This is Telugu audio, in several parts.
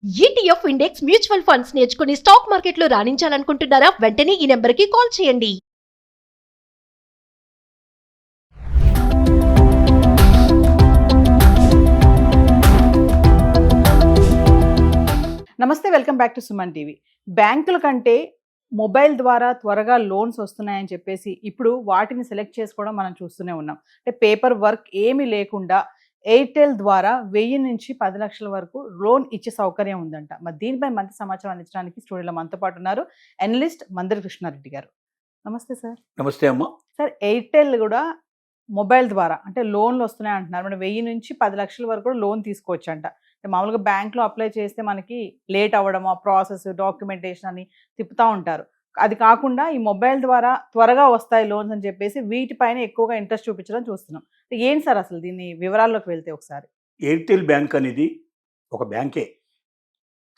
ఈటీఎఫ్ ఇండెక్స్ మ్యూచువల్ ఫండ్స్ నేర్చుకుని స్టాక్ మార్కెట్లో రాణించాలనుకుంటున్నారా? వెంటనే ఈ నెంబర్కి కాల్ చేయండి. నమస్తే, welcome back to Suman TV. బ్యాంకుల కంటే మొబైల్ ద్వారా త్వరగా లోన్స్ వస్తున్నాయని చెప్పేసి ఇప్పుడు వాటిని సెలెక్ట్ చేసుకోవడం మనం చూస్తూనే ఉన్నాం. అంటే పేపర్ వర్క్ ఏమీ లేకుండా ఎయిర్టెల్ ద్వారా 1000 నుంచి 10 లక్షల వరకు లోన్ ఇచ్చే సౌకర్యం ఉందంట. మరి దీనిపై మంచి సమాచారం అందించడానికి స్టూడియోలో మనతో పాటు ఉన్నారు అనలిస్ట్ మందరి కృష్ణారెడ్డి గారు. నమస్తే సార్. నమస్తే అమ్మ. సార్, ఎయిర్టెల్ కూడా మొబైల్ ద్వారా అంటే లోన్లు వస్తున్నాయి అంటున్నారు. అంటే 1000 నుంచి 10 లక్షల వరకు కూడా లోన్ తీసుకోవచ్చు అంట. మామూలుగా బ్యాంక్లో అప్లై చేస్తే మనకి లేట్ అవ్వడం, ఆ ప్రాసెస్ డాక్యుమెంటేషన్ అని తిప్పుతూ ఉంటారు. అది కాకుండా ఈ మొబైల్ ద్వారా త్వరగా వస్తాయి లోన్స్ అని చెప్పేసి వీటిపైన ఎక్కువగా ఇంట్రెస్ట్ చూపించడం చూస్తున్నాం. ఏంటి సార్ అసలు దీని వివరాల్లోకి వెళ్తే ఒకసారి? ఎయిర్టెల్ బ్యాంక్ అనేది ఒక బ్యాంకే.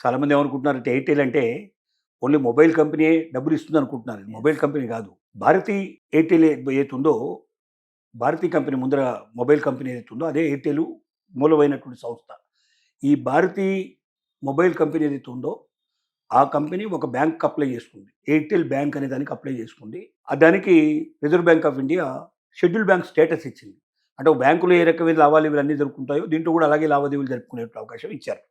చాలామంది ఏమనుకుంటున్నారంటే ఎయిర్టెల్ అంటే ఓన్లీ మొబైల్ కంపెనీ డబ్బులు ఇస్తుంది అనుకుంటున్నారు. మొబైల్ కంపెనీ కాదు. భారతీ ఎయిర్టెల్ ఏదైతే ఉందో, భారతీ కంపెనీ ముందర మొబైల్ కంపెనీ ఏదైతే ఉందో అదే ఎయిర్టెల్ మూలమైనటువంటి సంస్థ. ఈ భారతీ మొబైల్ కంపెనీ ఏదైతే ఉందో ఆ కంపెనీ ఒక బ్యాంక్ అప్లై చేసుకుంది. ఎయిర్టెల్ బ్యాంక్ అనే దానికి అప్లై చేసుకుంది. దానికి reserve bank of India schedule bank status ఇచ్చింది. అంటే ఒక బ్యాంకులో ఏ రకమైన లావాదేవీలు అన్నీ జరుపుకుంటాయో దీంట్లో కూడా అలాగే లావాదేవీలు జరుపుకునే అవకాశం ఇచ్చారు.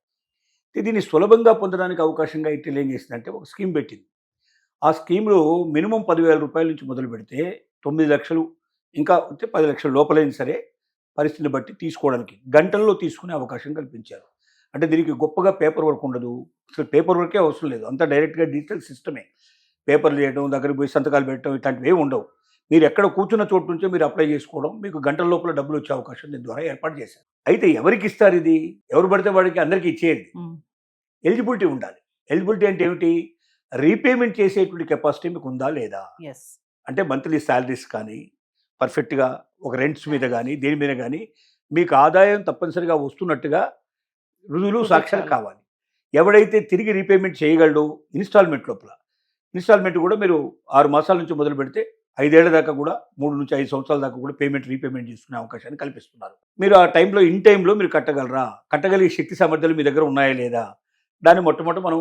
దీన్ని సులభంగా పొందడానికి అవకాశంగా ఎయిర్టెల్ ఏం చేసిందంటే ఒక స్కీమ్ పెట్టింది. ఆ స్కీమ్లో మినిమం 10,000 రూపాయల నుంచి మొదలు పెడితే 9 లక్షలు ఇంకా 10 లక్షల లోపలైనా సరే పరిస్థితిని బట్టి తీసుకోవడానికి గంటల్లో తీసుకునే అవకాశం కల్పించారు. అంటే దీనికి గొప్పగా పేపర్ వర్క్ ఉండదు. అసలు పేపర్ వర్కే అవసరం లేదు. అంతా డైరెక్ట్గా డిజిటల్ సిస్టమే. పేపర్లు చేయడం, దగ్గరికి పోయి సంతకాలు పెట్టడం ఇట్లాంటివి ఏమి ఉండవు. మీరు ఎక్కడ కూర్చున్న చోటు నుంచే మీరు అప్లై చేసుకోవడం, మీకు గంటల లోపల డబ్బులు వచ్చే అవకాశం దీని ద్వారా ఏర్పాటు చేశారు. అయితే ఎవరికి ఇస్తారు ఇది? ఎవరు పడితే వాడికి అందరికీ ఇచ్చేయండి. ఎలిజిబిలిటీ ఉండాలి. ఎలిజిబిలిటీ అంటే ఏమిటి? రీపేమెంట్ చేసేటువంటి కెపాసిటీ మీకు ఉందా లేదా? అంటే మంత్లీ శాలరీస్ కానీ, పర్ఫెక్ట్గా ఒక రెంట్స్ మీద కానీ, దేని మీద కానీ మీకు ఆదాయం తప్పనిసరిగా వస్తున్నట్టుగా రుజువులు సాక్ష్యాలు కావాలి. ఎవడైతే తిరిగి రీపేమెంట్ చేయగలడో ఇన్స్టాల్మెంట్ లోపల, ఇన్స్టాల్మెంట్ కూడా మీరు 6 మాసాల నుంచి మొదలు పెడితే 5 ఏళ్ల దాకా కూడా, 3 నుంచి 5 సంవత్సరాల దాకా కూడా రీపేమెంట్ చేసుకునే అవకాశాన్ని కల్పిస్తున్నారు. మీరు ఆ టైంలో ఇన్ టైంలో మీరు కట్టగలరా? కట్టగలిగే శక్తి సామర్థ్యాలు మీ దగ్గర ఉన్నాయా లేదా? దాన్ని మొట్టమొదటి మనం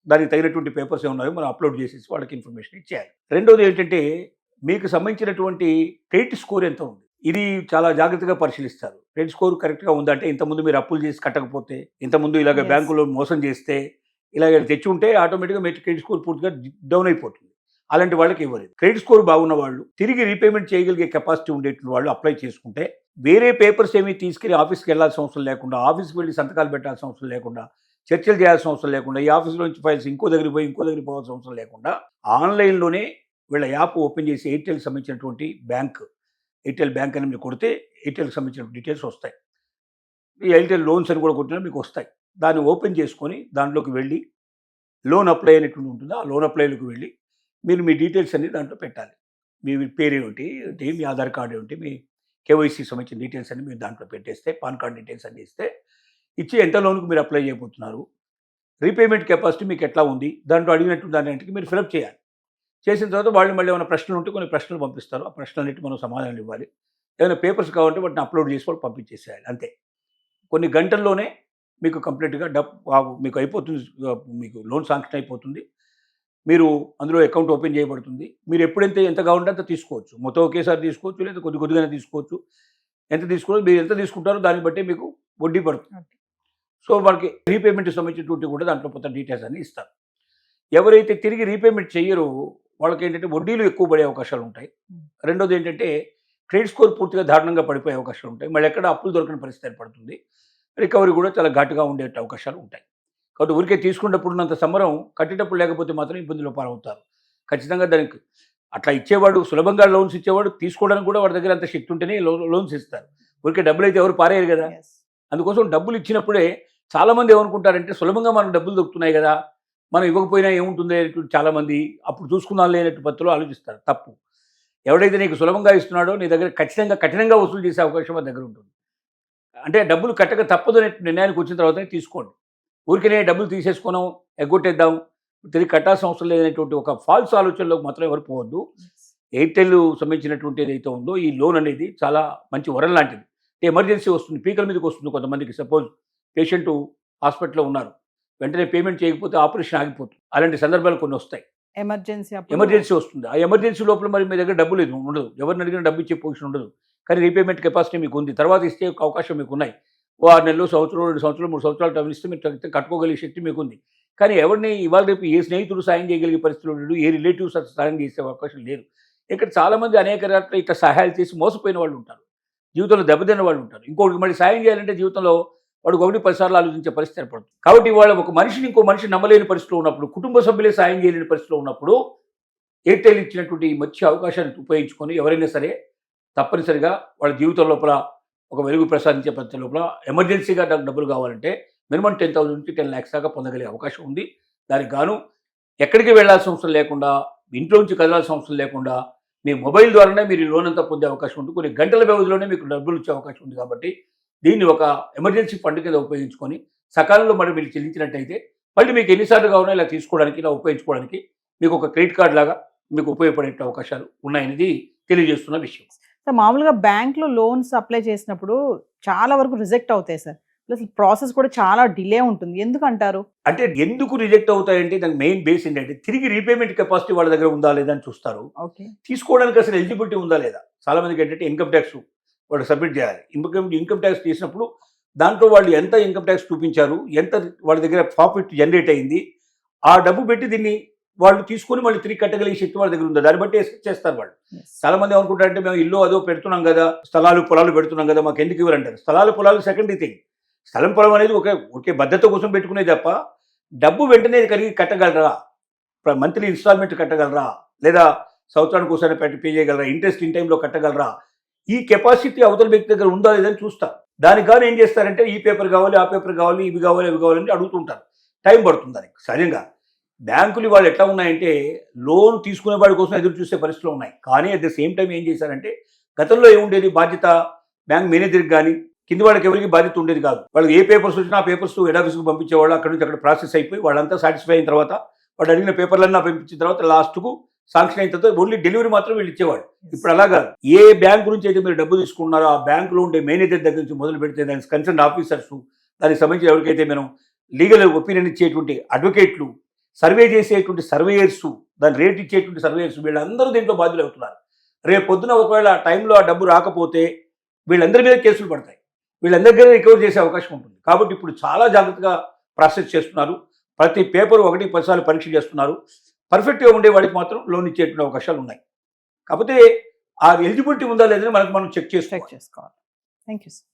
దానికి తగినటువంటి పేపర్స్ ఏమున్నాయో మనం అప్లోడ్ చేసేసి వాళ్ళకి ఇన్ఫర్మేషన్ ఇచ్చేయాలి. రెండోది ఏంటంటే మీకు సంబంధించినటువంటి క్రెడిట్ స్కోర్ ఎంత ఉంది, ఇది చాలా జాగ్రత్తగా పరిశీలిస్తారు. క్రెడిట్ స్కోర్ కరెక్ట్గా ఉందంటే, ఇంతకుముందు మీరు అప్పులు చేసి కట్టకపోతే, ఇంతకుముందు ఇలాగ బ్యాంకులో మోసం చేస్తే, ఇలాగ తెచ్చి ఉంటే ఆటోమేటిక్గా మీ క్రెడిట్ స్కోర్ పూర్తిగా డౌన్ అయిపోతుంది. అలాంటి వాళ్ళకి ఇవ్వలేదు. క్రెడిట్ స్కోర్ బాగున్న వాళ్ళు, తిరిగి రీపేమెంట్ చేయగలిగే కెపాసిటీ ఉండేటువంటి వాళ్ళు అప్లై చేసుకుంటే వేరే పేపర్స్ ఏమీ తీసుకెళ్లి ఆఫీస్కి వెళ్ళాల్సిన అవసరం లేకుండా, ఆఫీస్కి వెళ్ళి సంతకాలు పెట్టాల్సిన అవసరం లేకుండా, చర్చలు చేయాల్సిన అవసరం లేకుండా, ఈ ఆఫీస్లో నుంచి ఫైల్స్ ఇంకో దగ్గరికి పోవాల్సిన అవసరం లేకుండా ఆన్లైన్లోనే వీళ్ళ యాప్ ఓపెన్ చేసి ఎయిర్టెల్కి సంబంధించినటువంటి బ్యాంక్, ఎయిర్టెల్ బ్యాంక్ అని మీరు కొడితే ఎయిర్టెల్కి సంబంధించిన డీటెయిల్స్ వస్తాయి. ఈ ఎయిర్టెల్ లోన్స్ అని కూడా కొట్టినా మీకు వస్తాయి. దాన్ని ఓపెన్ చేసుకొని దాంట్లోకి వెళ్ళి లోన్ అప్లై అనేటువంటి ఉంటుంది. ఆ లోన్ అప్లైలోకి వెళ్ళి మీరు మీ డీటెయిల్స్ అన్ని దాంట్లో పెట్టాలి. మీ పేరు ఏమిటి, మీ ఆధార్ కార్డు ఏమిటి, మీ కేవైసీ సంబంధించిన డీటెయిల్స్ అన్ని మీరు దాంట్లో పెట్టేస్తే, పాన్ కార్డ్ డీటెయిల్స్ అన్ని ఇస్తే ఇచ్చి ఎంత లోన్కి మీరు అప్లై చేయబోతున్నారు, రీపేమెంట్ కెపాసిటీ మీకు ఎట్లా ఉంది, దాంట్లో అడిగినట్టు దానికి మీరు ఫిలప్ చేయాలి. చేసిన తర్వాత వాళ్ళు మళ్ళీ ఏమైనా ప్రశ్నలు ఉంటే కొన్ని ప్రశ్నలు పంపిస్తారు. ఆ ప్రశ్నలన్నిటి మనం సమాధానాలు ఇవ్వాలి. ఏమైనా పేపర్స్ కావాలంటే వాటిని అప్లోడ్ చేసి వాళ్ళు పంపించేసేయాలి. అంతే. కొన్ని గంటల్లోనే మీకు కంప్లీట్గా మీకు అయిపోతుంది. మీకు లోన్ శాంక్షన్ అయిపోతుంది. మీరు అందులో అకౌంట్ ఓపెన్ చేయబడుతుంది. మీరు ఎప్పుడైతే ఎంత కావాలంటే అంత తీసుకోవచ్చు. మొత్తం ఒకేసారి తీసుకోవచ్చు, లేదా కొద్దిగానే తీసుకోవచ్చు. ఎంత తీసుకోవచ్చు, మీరు ఎంత తీసుకుంటారో దాన్ని బట్టి మీకు వడ్డీ పడుతుంది. సో వాళ్ళకి రీపేమెంట్కి సంబంధించినటువంటి కూడా దాంట్లో కొత్త డీటెయిల్స్ అన్ని ఇస్తారు. ఎవరైతే తిరిగి రీపేమెంట్ చేయరో వాళ్ళకి ఏంటంటే వడ్డీలు ఎక్కువ పడే అవకాశాలు ఉంటాయి. రెండోది ఏంటంటే క్రెడిట్ స్కోర్ పూర్తిగా దారుణంగా పడిపోయే అవకాశాలు ఉంటాయి. మళ్ళీ ఎక్కడ అప్పులు దొరకని పరిస్థితి ఏర్పడుతుంది. రికవరీ కూడా చాలా ఘాటుగా ఉండే అవకాశాలు ఉంటాయి. కాబట్టి ఊరికే తీసుకున్నప్పుడున్నంత సంబరం కట్టేటప్పుడు లేకపోతే మాత్రం ఇబ్బందులు పాలవుతారు. ఖచ్చితంగా దానికి అట్లా ఇచ్చేవాడు, సులభంగా లోన్స్ ఇచ్చేవాడు, తీసుకోవడానికి కూడా వాడి దగ్గర అంత శక్తి ఉంటేనే లోన్స్ ఇస్తారు. ఊరికే డబ్బులు అయితే ఎవరు పారేయరు కదా. అందుకోసం డబ్బులు ఇచ్చినప్పుడే చాలామంది ఏమనుకుంటారంటే సులభంగా మనకు డబ్బులు దొరుకుతున్నాయి కదా, మనం ఇవ్వకపోయినా ఏముంటుంది అనేటువంటి చాలామంది అప్పుడు చూసుకున్నా లేనట్టు పద్ధతిలో ఆలోచిస్తారు. తప్పు. ఎవడైతే నీకు సులభంగా ఇస్తున్నాడో నీ దగ్గర ఖచ్చితంగా కఠినంగా వసూలు చేసే అవకాశం మన దగ్గర ఉంటుంది. అంటే డబ్బులు కట్టక తప్పదు అనే నిర్ణయానికి వచ్చిన తర్వాతనే తీసుకోండి. ఊరికనే డబ్బులు తీసేసుకున్నాం, ఎగ్గొట్టేద్దాం, తిరిగి కట్టాల్సిన అవసరం లేదనేటువంటి ఒక ఫాల్స్ ఆలోచనలోకి మాత్రం ఎవరు పోవద్దు. ఎయిర్టెల్ సంబంధించినటువంటి ఏదైతే ఉందో ఈ లోన్ అనేది చాలా మంచి వరం లాంటిది. ఎమర్జెన్సీ వస్తుంది, పీకల మీదకి వస్తుంది కొంతమందికి. సపోజ్ పేషెంట్ హాస్పిటల్లో ఉన్నారు, వెంటనే పేమెంట్ చేయకపోతే ఆపరేషన్ ఆగిపోతుంది. అలాంటి సందర్భాలు కొన్ని వస్తాయి. ఎమర్జెన్సీ ఎమర్జెన్సీ వస్తుంది. ఆ ఎమర్జెన్సీ లోపల మరి మీ దగ్గర డబ్బు లేదు, ఉండదు. ఎవరిని అడిగినా డబ్బు ఇచ్చే పొజిషన్ ఉండదు. కానీ రీపేమెంట్ కెపాసిటీ మీకు ఉంది. తర్వాత ఇస్తే అవకాశం మీకు ఉన్నాయి. ఓ 6 నెలలు, సంవత్సరం, 2 సంవత్సరాలు, 3 సంవత్సరాలు టైం ఇస్తే మీరు కట్టుకోగలిగే శక్తి మీకు ఉంది. కానీ ఎవరిని ఇవాళ రేపు ఏ స్నేహితుడు సాయం చేయగలిగే పరిస్థితులు లేడు, ఏ రిలేటివ్స్ సాయం చేసే అవకాశం లేదు. ఇక్కడ చాలామంది అనేక రకాల ఇట్లా సహాయాలు చేసి మోసపోయిన వాళ్ళు ఉంటారు, జీవితంలో దెబ్బతిన్న వాళ్ళు ఉంటారు. ఇంకోటికి మళ్ళీ సాయం చేయాలంటే జీవితంలో వాడు 1-10 సార్లు ఆలోచించే పరిస్థితి ఏర్పడుతుంది. కాబట్టి వాళ్ళ ఒక మనిషిని ఇంకో మనిషి నమ్మలేని పరిస్థితిలో ఉన్నప్పుడు, కుటుంబ సభ్యులే సాయం చేయలేని పరిస్థితిలో ఉన్నప్పుడు ఎయిర్టెల్ ఇచ్చినటువంటి ఈ మంచి అవకాశాన్ని ఉపయోగించుకొని ఎవరైనా సరే తప్పనిసరిగా వాళ్ళ జీవితం లోపల ఒక వెలుగు ప్రసాదించే పద్ధతి లోపల ఎమర్జెన్సీగా డబ్బులు కావాలంటే మినిమం 10,000 నుంచి 10 lakhs దాకా పొందగలిగే అవకాశం ఉంది. దానికి గాను ఎక్కడికి వెళ్లాల్సిన అవసరం లేకుండా, ఇంట్లో నుంచి కదలాల్సిన అవసరం లేకుండా మీ మొబైల్ ద్వారానే మీరు లోన్ అంతా పొందే అవకాశం ఉంది. కొన్ని గంటల వ్యవధిలోనే మీకు డబ్బులు వచ్చే అవకాశం ఉంది. కాబట్టి దీన్ని ఒక ఎమర్జెన్సీ ఫండ్ కింద ఉపయోగించుకొని సకాలంలో మరి మీరు చెల్లించినట్టయితే మళ్ళీ మీకు ఎన్నిసార్లు కావాలో ఇలా తీసుకోవడానికి, ఇలా ఉపయోగించుకోవడానికి మీకు ఒక క్రెడిట్ కార్డ్ లాగా మీకు ఉపయోగపడే అవకాశాలు ఉన్నాయనేది తెలియజేస్తున్న విషయం. సార్ మామూలుగా బ్యాంక్లో లోన్స్ అప్లై చేసినప్పుడు చాలా వరకు రిజెక్ట్ అవుతాయి సార్. ప్లస్ ప్రాసెస్ కూడా చాలా డిలే ఉంటుంది. ఎందుకంటారు? అంటే ఎందుకు రిజెక్ట్ అవుతాయంటే దానికి మెయిన్ బేస్ ఏంటంటే తిరిగి రీపేమెంట్ కెపాసిటీ వాళ్ళ దగ్గర ఉందా లేదా అని చూస్తారు. ఓకే, తీసుకోవడానికి అసలు ఎలిజిబిలిటీ ఉందా లేదా. చాలా మందికి ఏంటంటే ఇన్కమ్ ట్యాక్స్ వాళ్ళు సబ్మిట్ చేయాలి. ఇన్కమ్ ట్యాక్స్ చేసినప్పుడు దాంట్లో వాళ్ళు ఎంత ఇన్కమ్ ట్యాక్స్ చూపించారు, ఎంత వాళ్ళ దగ్గర ప్రాఫిట్ జనరేట్ అయింది, ఆ డబ్బు పెట్టి దీన్ని వాళ్ళు తీసుకొని మళ్ళీ తిరిగి కట్టగలిగే శక్తి వాళ్ళ దగ్గర ఉందా, దాన్ని బట్టి ఎక్స్పెక్ట్ చేస్తారు వాళ్ళు. చాలా మంది ఏమనుకుంటారంటే మేము ఇల్లు అదో పెడుతున్నాం కదా, స్థలాలు పొలాలు పెడుతున్నాం కదా, మాకు ఎందుకు ఇవ్వరంటారు. స్థలాలు పొలాలు సెకండరీ థింగ్. స్థలం పొలం అనేది ఒకే భద్రత కోసం పెట్టుకునే తప్ప డబ్బు వెంటనే కలిగి కట్టగలరా, మంత్లీ ఇన్స్టాల్మెంట్ కట్టగలరా, లేదా సంవత్సరానికి ఒకసారి పే చేయగలరా, ఇంట్రెస్ట్ ఇన్ టైంలో కట్టగలరా, ఈ కెపాసిటీ అవతల వ్యక్తి దగ్గర ఉందా లేదని చూస్తారు. దానికి కానీ ఏం చేస్తారంటే ఈ పేపర్ కావాలి, ఆ పేపర్ కావాలి, ఇవి కావాలి, అవి కావాలని అడుగుతుంటారు. టైం పడుతుంది దానికి. సహజంగా బ్యాంకులు వాళ్ళు ఎట్లా ఉన్నాయంటే లోన్ తీసుకునే వాడి కోసం ఎదురు చూసే పరిస్థితులు ఉన్నాయి. కానీ అట్ ద సేమ్ టైం ఏం చేశారంటే గతంలో ఏముండేది, బాధ్యత బ్యాంక్ మేనేజర్కి కానీ కింది వాళ్ళకి ఎవరికి బాధ్యత ఉండేది కాదు. వాళ్ళకి ఏ పేపర్స్ వచ్చినా ఆ పేపర్స్ హెడ్ ఆఫీస్కి పంపించేవాళ్ళు. అక్కడ నుంచి అక్కడ ప్రాసెస్ అయిపోయి వాళ్ళంతా సాటిస్ఫై అయిన తర్వాత వాళ్ళు అడిగిన పేపర్లన్నా పంపించిన తర్వాత లాస్ట్కు శాంక్షన్ అయిన తర్వాత ఓన్లీ డెలివరీ మాత్రం వీళ్ళు ఇచ్చేవాడు. ఇప్పుడు అలా కాదు. ఏ బ్యాంక్ నుంచి అయితే మీరు డబ్బు తీసుకున్నారో ఆ బ్యాంకులో ఉండే మేనేజర్ దగ్గర నుంచి మొదలు పెడితే దానికి కన్సర్న్ ఆఫీసర్స్, దానికి సంబంధించి ఎవరికైతే మనం లీగల్ ఒపీనియన్ ఇచ్చేటువంటి అడ్వకేట్లు, సర్వే చేసేటువంటి సర్వేయర్స్, దాని రేట్ ఇచ్చేటువంటి సర్వేయర్స్, వీళ్ళందరూ దీంట్లో బాధ్యులు అవుతున్నారు. రేపు పొద్దున ఒకవేళ ఆ టైంలో ఆ డబ్బు రాకపోతే వీళ్ళందరి మీద కేసులు పడతాయి, వీళ్ళందరి దగ్గర రికవర్ చేసే అవకాశం ఉంటుంది. కాబట్టి ఇప్పుడు చాలా జాగ్రత్తగా ప్రాసెస్ చేస్తున్నారు. ప్రతి పేపర్ 1-10 సార్లు పరీక్ష చేస్తున్నారు. పర్ఫెక్ట్గా ఉండే వాడికి మాత్రం లోన్ ఇచ్చేటువంటి అవకాశాలు ఉన్నాయి. కాకపోతే ఆ ఎలిజిబిలిటీ ఉందా లేదని మనం చెక్ చేసుకోవాలి. Thank you sir.